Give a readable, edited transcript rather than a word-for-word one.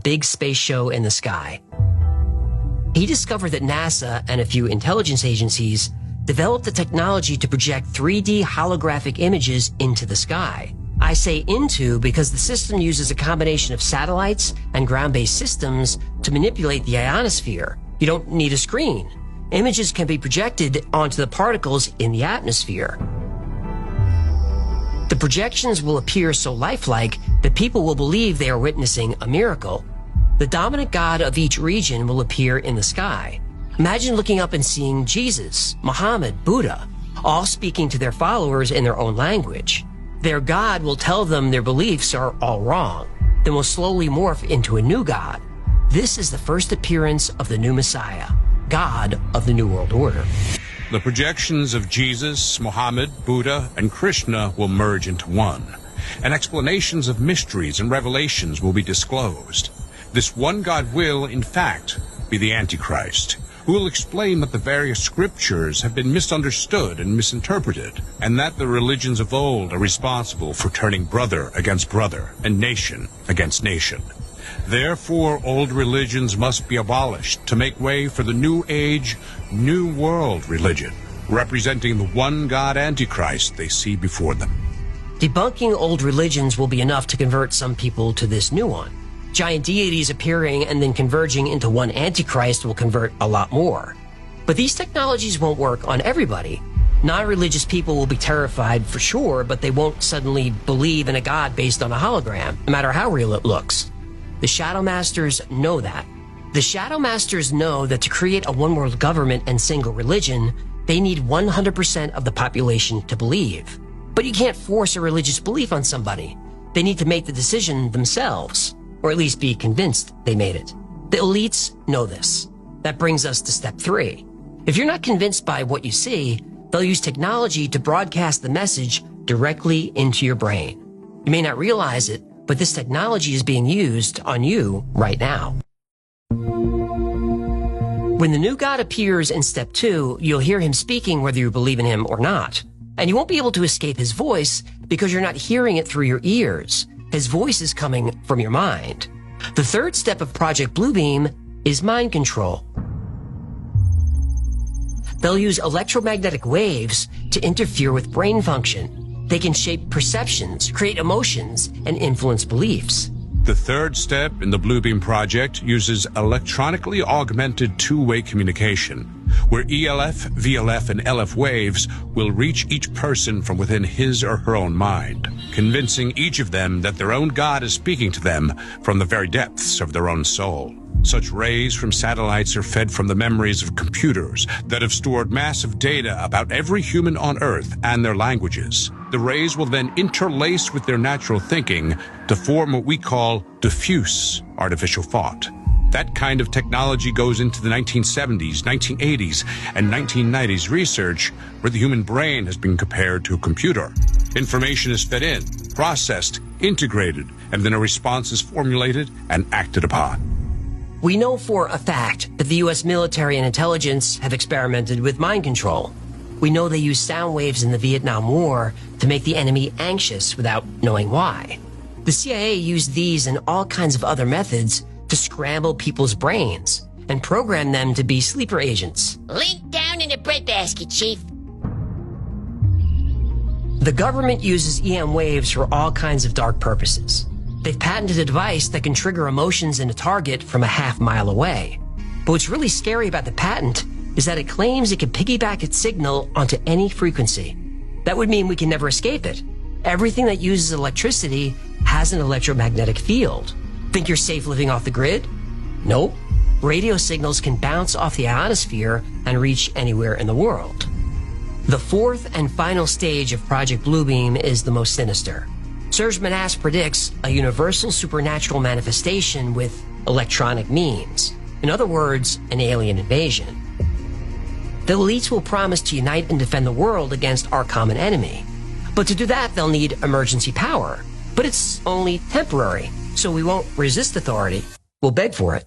big space show in the sky. He discovered that NASA and a few intelligence agencies developed the technology to project 3D holographic images into the sky. I say into because the system uses a combination of satellites and ground-based systems to manipulate the ionosphere. You don't need a screen. Images can be projected onto the particles in the atmosphere. The projections will appear so lifelike that people will believe they are witnessing a miracle. The dominant god of each region will appear in the sky. Imagine looking up and seeing Jesus, Muhammad, Buddha, all speaking to their followers in their own language. Their god will tell them their beliefs are all wrong, then will slowly morph into a new god. This is the first appearance of the new Messiah, God of the New World Order. The projections of Jesus, Muhammad, Buddha, and Krishna will merge into one, and explanations of mysteries and revelations will be disclosed. This one God will, in fact, be the Antichrist, who will explain that the various scriptures have been misunderstood and misinterpreted, and that the religions of old are responsible for turning brother against brother and nation against nation. Therefore, old religions must be abolished to make way for the new age, new world religion, representing the one God Antichrist they see before them. Debunking old religions will be enough to convert some people to this new one. Giant deities appearing and then converging into one Antichrist will convert a lot more. But these technologies won't work on everybody. Non-religious people will be terrified for sure, but they won't suddenly believe in a god based on a hologram, no matter how real it looks. The Shadow Masters know that. The Shadow Masters know that to create a one-world government and single religion, they need 100% of the population to believe. But you can't force a religious belief on somebody. They need to make the decision themselves, or at least be convinced they made it. The elites know this. That brings us to step 3. If you're not convinced by what you see, they'll use technology to broadcast the message directly into your brain. You may not realize it, but this technology is being used on you right now. When the new God appears in step 2, you'll hear him speaking whether you believe in him or not. And you won't be able to escape his voice because you're not hearing it through your ears. His voice is coming from your mind. The third step of Project Bluebeam is mind control. They'll use electromagnetic waves to interfere with brain function. They can shape perceptions, create emotions, and influence beliefs. The third step in the Bluebeam project uses electronically augmented two-way communication, where ELF, VLF, and LF waves will reach each person from within his or her own mind, convincing each of them that their own God is speaking to them from the very depths of their own soul. Such rays from satellites are fed from the memories of computers that have stored massive data about every human on Earth and their languages. The rays will then interlace with their natural thinking to form what we call diffuse artificial thought. That kind of technology goes into the 1970s, 1980s, and 1990s research where the human brain has been compared to a computer. Information is fed in, processed, integrated, and then a response is formulated and acted upon. We know for a fact that the U.S. military and intelligence have experimented with mind control. We know they used sound waves in the Vietnam War to make the enemy anxious without knowing why. The CIA used these and all kinds of other methods to scramble people's brains and program them to be sleeper agents. Link down in the breadbasket, Chief. The government uses EM waves for all kinds of dark purposes. They've patented a device that can trigger emotions in a target from a half-mile away. But what's really scary about the patent is that it claims it can piggyback its signal onto any frequency. That would mean we can never escape it. Everything that uses electricity has an electromagnetic field. Think you're safe living off the grid? Nope. Radio signals can bounce off the ionosphere and reach anywhere in the world. The fourth and final stage of Project Bluebeam is the most sinister. Serge Menas predicts a universal supernatural manifestation with electronic means. In other words, an alien invasion. The elites will promise to unite and defend the world against our common enemy. But to do that, they'll need emergency power. But it's only temporary, so we won't resist authority. We'll beg for it.